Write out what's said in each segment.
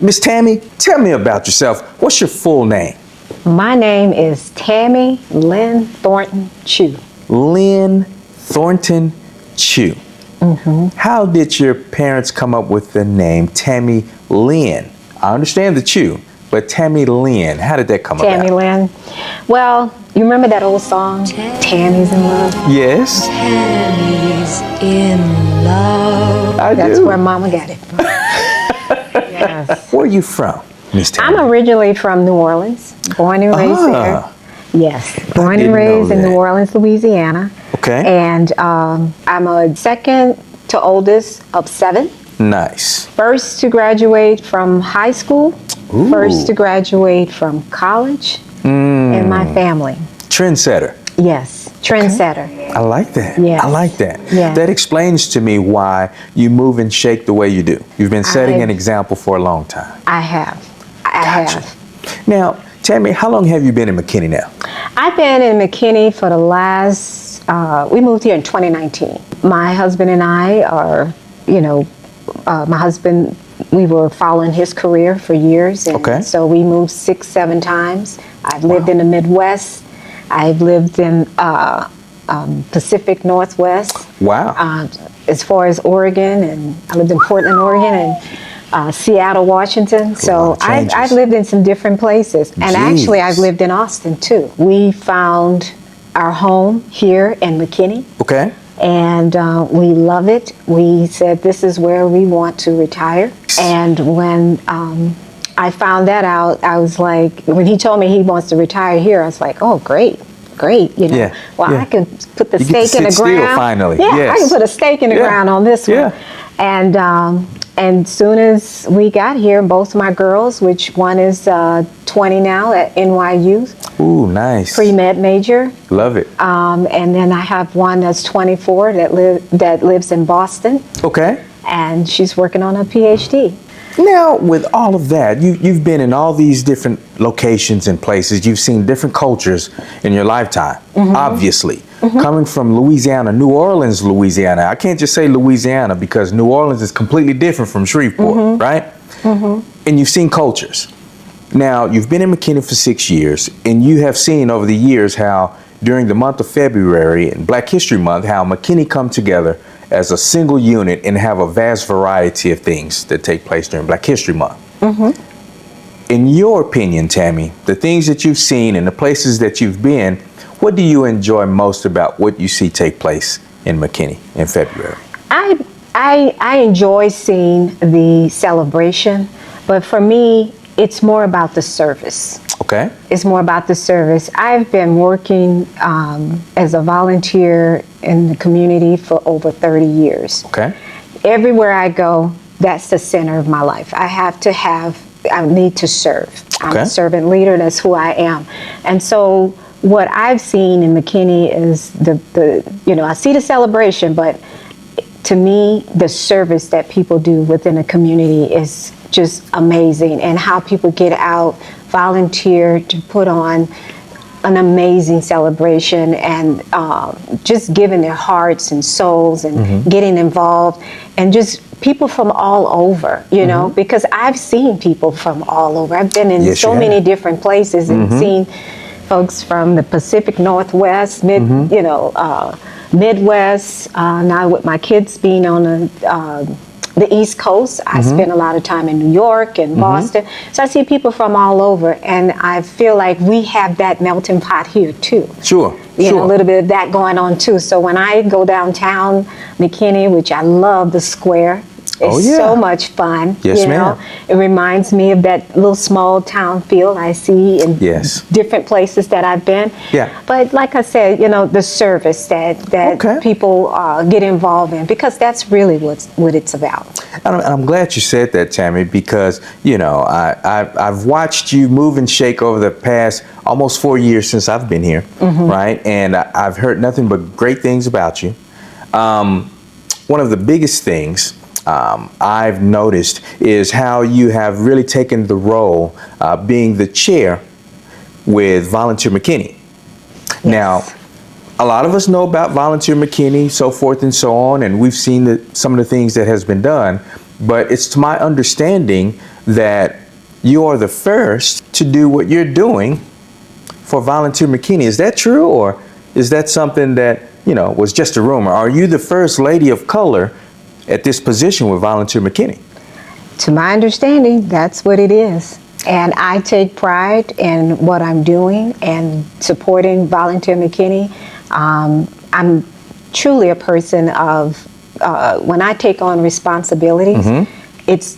Miss Tammy, tell me about yourself. What's your full name? My name is Tammy Lynn Thornton Chewe. Lynn Thornton Chewe. How did your parents come up with the name Tammy Lynn? I understand the Chewe, but Tammy Lynn, how did that come about? Tammy Lynn. Well, you remember that old song, Tammy's in Love? Yes. Tammy's in love. That's do. where Mama got it from. Yes. Where are you from, Miss Tammy? I'm originally from New Orleans, born and raised there. Yes, born and didn't know raised in that. New Orleans, Louisiana. Okay. And I'm a second to oldest of 7. Nice. First to graduate from high school, Ooh. first to graduate from college in my family. Trendsetter. Yes, trendsetter. I like that. Yes. I like that. Yes. That explains to me why you move and shake the way you do. You've been setting an I- example for a long time. I have. I Gotcha. have. Now, Tammy, how long have you been in Mckinney now? I've been in Mckinney for the last, we moved here in 2019. My husband and I are, my husband, we were following his career for years. And Okay. so we moved 6, 7 times. I've lived in the Midwest. I've lived in Pacific Northwest. Wow. As far as Oregon, and I lived in Portland, Oregon, and Seattle, Washington. So changes. I've lived in some different places. And actually, Jeez. I've lived in Austin too. We found our home here in McKinney, Okay. and we love it. We said this is where we want to retire. And when I found that out, I was like, when he told me he wants to retire here, I was like, oh, great. Yeah, Well, yeah. I can put the You get to stake in the sit still ground. finally. Yeah, I Yes. can put a stake in the Yeah. ground on this one. Yeah. And soon as we got here, both my girls, which one is 20 now at NYU, Ooh, nice. pre-med major, Love it. and then I have one that's 24 that lives in Boston, Okay. and she's working on a PhD. Now, with all of that, you've been in all these different locations and places. You've seen different cultures in your lifetime, obviously. Coming from Louisiana, New Orleans, Louisiana. I can't just say Louisiana because New Orleans is completely different from Shreveport, right? And you've seen cultures. Now, you've been in McKinney for 6 years, and you have seen over the years how during the month of February and Black History Month, how McKinney come together as a single unit and have a vast variety of things that take place during Black History Month. In your opinion, Tammy, the things that you've seen and the places that you've been, what do you enjoy most about what you see take place in McKinney in February? I enjoy seeing the celebration, but for me, it's more about the service. Okay. It's more about the service. I've been working as a volunteer in the community for over 30 years. Okay. Everywhere I go, that's the center of my life. I need to serve. I'm Okay. a servant leader, that's who I am. And so what I've seen in McKinney is I see the celebration, but to me, the service that people do within a community is just amazing, and how people get out, volunteer to put on an amazing celebration, and just giving their hearts and souls and getting involved, and just people from all over, because I've seen people from all over. I've been in Yes, so you many have. different places and seen folks from the Pacific Northwest, Midwest. Now with my kids being on the East Coast, I spend a lot of time in New York and Boston. So I see people from all over, and I feel like we have that melting pot here too. Sure. A little bit of that going on too. So when I go downtown McKinney, which I love the square, it's so much fun. Yes, ma'am. It reminds me of that little small town feel I see in different places that I've been. Yeah. But like I said, the service that people get involved in, because that's really what it's about. And I'm glad you said that, Tammy, because, I've watched you move and shake over the past almost 4 years since I've been here, right? And I've heard nothing but great things about you. One of the biggest things I've noticed is how you have really taken the role being the chair with Volunteer McKinney. Yes. Now, a lot of us know about Volunteer McKinney, so forth and so on, and we've seen some of the things that has been done, but it's to my understanding that you are the first to do what you're doing for Volunteer McKinney. Is that true, or is that something that, was just a rumor? Are you the first lady of color at this position with Volunteer McKinney? To my understanding, that's what it is. And I take pride in what I'm doing and supporting Volunteer McKinney. I'm truly a person of, when I take on responsibilities, it's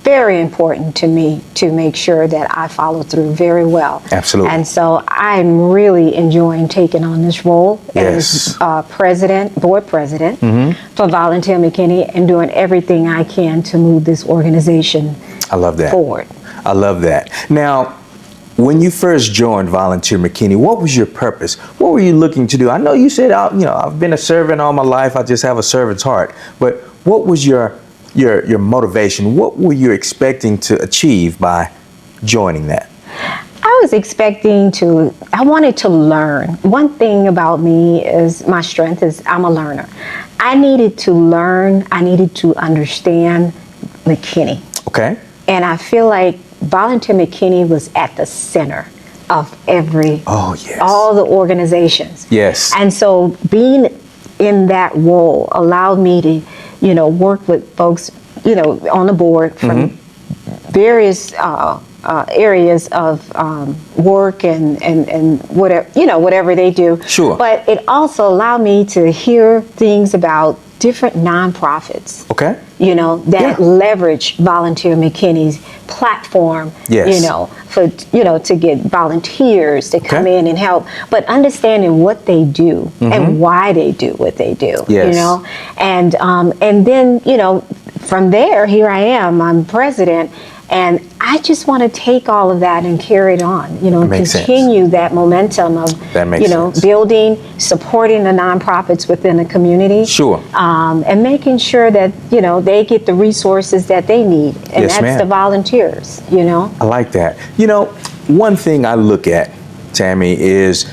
very important to me to make sure that I follow through very well. Absolutely. And so I'm really enjoying taking on this role Yes. as board president for Volunteer McKinney, and doing everything I can to move this organization I love that. forward. I love that. Now, when you first joined Volunteer McKinney, what was your purpose? What were you looking to do? I know you said, I've been a servant all my life. I just have a servant's heart. But what was your motivation? What were you expecting to achieve by joining that? I was I wanted to learn. One thing about me is my strength is I'm a learner. I needed to learn, I needed to understand McKinney. Okay. And I feel like Volunteer McKinney was at the center of all the organizations. Yes. And so being in that role allowed me to, work with folks, on the board from various areas of work and whatever, whatever they do. Sure. But it also allowed me to hear things about different nonprofits. Okay. That leverage Volunteer McKinney's platform, Yes. to get volunteers to come in and help, but understanding what they do and why they do what they do, Yes. and then, from there, here I am, I'm president, and I just want to take all of that and carry it on, Makes continue that momentum of, That makes sense. building, supporting the nonprofits within the community. Sure. And making sure that, they get the resources that they need. And Yes, that's ma'am. the volunteers, I like that. One thing I look at, Tammy, is,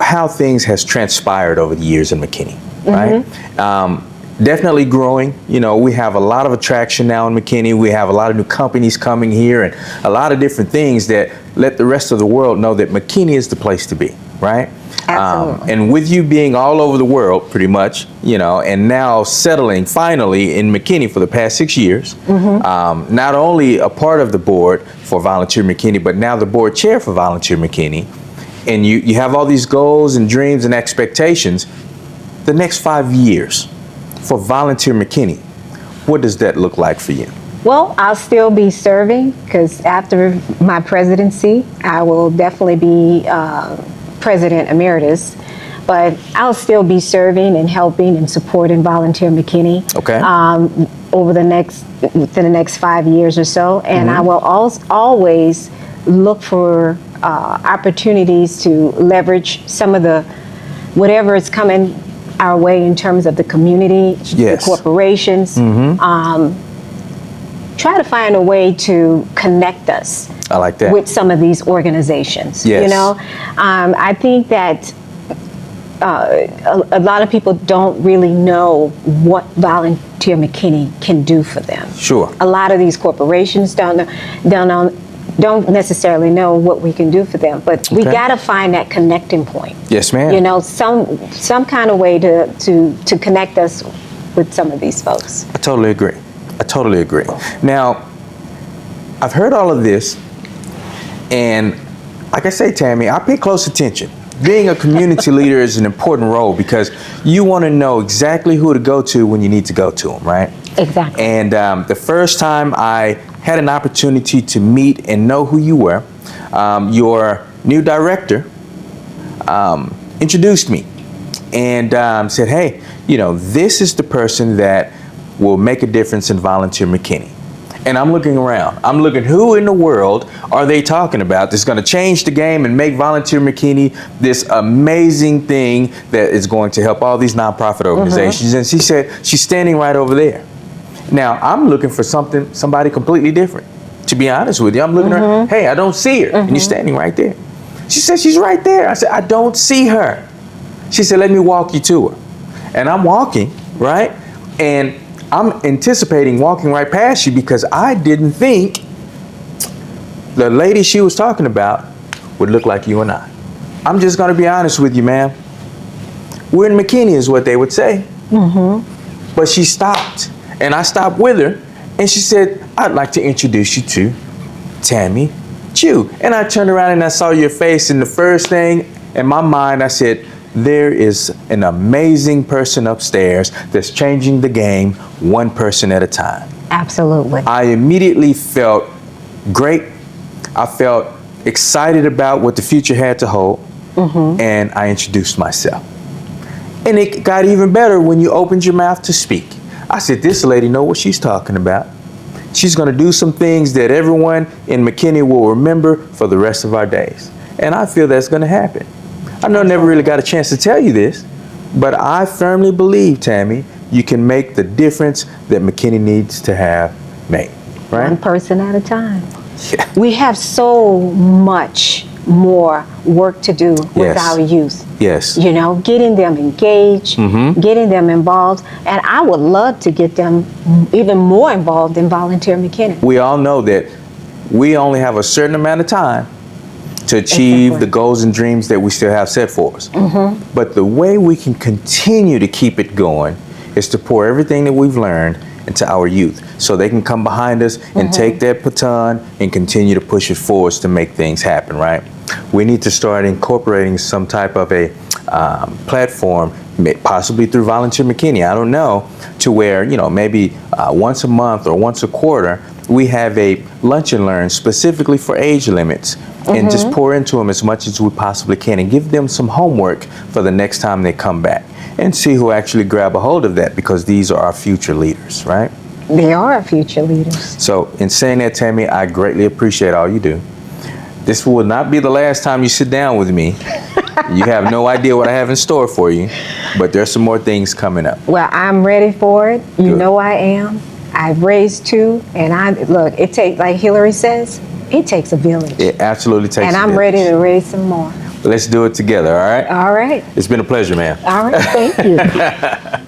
how things has transpired over the years in McKinney, right? Definitely growing. We have a lot of attraction now in McKinney. We have a lot of new companies coming here and a lot of different things that let the rest of the world know that McKinney is the place to be, right? Absolutely. And with you being all over the world, pretty much, and now settling finally in McKinney for the past 6 years, not only a part of the board for Volunteer McKinney, but now the board chair for Volunteer McKinney, and you have all these goals and dreams and expectations. The next 5 years for Volunteer McKinney, what does that look like for you? Well, I'll still be serving, because after my presidency, I will definitely be President Emeritus. But I'll still be serving and helping and supporting Volunteer McKinney within the next 5 years or so. And I will always look for opportunities to leverage some of whatever is coming our way in terms of the community, the corporations. Try to find a way to connect us. I like that. With some of these organizations. Yes. I think that a lot of people don't really know what Volunteer McKinney can do for them. Sure. A lot of these corporations don't necessarily know what we can do for them, but we got to find that connecting point. Yes, ma'am. Some kind of way to connect us with some of these folks. I totally agree. Now, I've heard all of this, and like I say, Tammy, I pay close attention. Being a community leader is an important role because you want to know exactly who to go to when you need to go to them, right? Exactly. And the first time I had an opportunity to meet and know who you were, your new director introduced me and said, hey, this is the person that will make a difference in Volunteer McKinney. And I'm looking around. I'm looking, who in the world are they talking about that's going to change the game and make Volunteer McKinney this amazing thing that is going to help all these nonprofit organizations? And she said, she's standing right over there. Now, I'm looking for somebody completely different. To be honest with you, I'm looking at her, hey, I don't see her. And you're standing right there. She said, she's right there. I said, I don't see her. She said, let me walk you to her. And I'm walking, right? And I'm anticipating walking right past you because I didn't think the lady she was talking about would look like you and I. I'm just going to be honest with you, ma'am. We're in Mckinney is what they would say. But she stopped, and I stopped with her, and she said, I'd like to introduce you to Tammy Chewe. And I turned around and I saw your face, and the first thing in my mind, I said, there is an amazing person upstairs that's changing the game one person at a time. Absolutely. I immediately felt great. I felt excited about what the future had to hold, and I introduced myself. And it got even better when you opened your mouth to speak. I said, this lady knows what she's talking about. She's going to do some things that everyone in Mckinney will remember for the rest of our days. And I feel that's going to happen. I know I never really got a chance to tell you this, but I firmly believe, Tammy, you can make the difference that Mckinney needs to have made. Right? One person at a time. Yeah. We have so much more work to do with Yes. our youth. Yes. You know, getting them engaged, getting them involved, and I would love to get them even more involved in Volunteer McKinney. We all know that we only have a certain amount of time to achieve Exactly. the goals and dreams that we still have set for us. But the way we can continue to keep it going is to pour everything that we've learned into our youth so they can come behind us and take that baton and continue to push it forwards to make things happen, right? We need to start incorporating some type of a platform, possibly through Volunteer McKinney, I don't know, to where, you know, maybe once a month or once a quarter, we have a lunch and learn specifically for age limits and just pour into them as much as we possibly can and give them some homework for the next time they come back and see who actually grab a hold of that, because these are our future leaders, right? They are our future leaders. So in saying that, Tammy, I greatly appreciate all you do. This will not be the last time you sit down with me. You have no idea what I have in store for you, but there's some more things coming up. Well, I'm ready for it. You Good. know I am. I've raised two, and look, it takes, like Hillary says, it takes a village. It absolutely takes And a I'm village. ready to raise some more. Let's do it together, all right? All right. It's been a pleasure, man. All right. Thank you.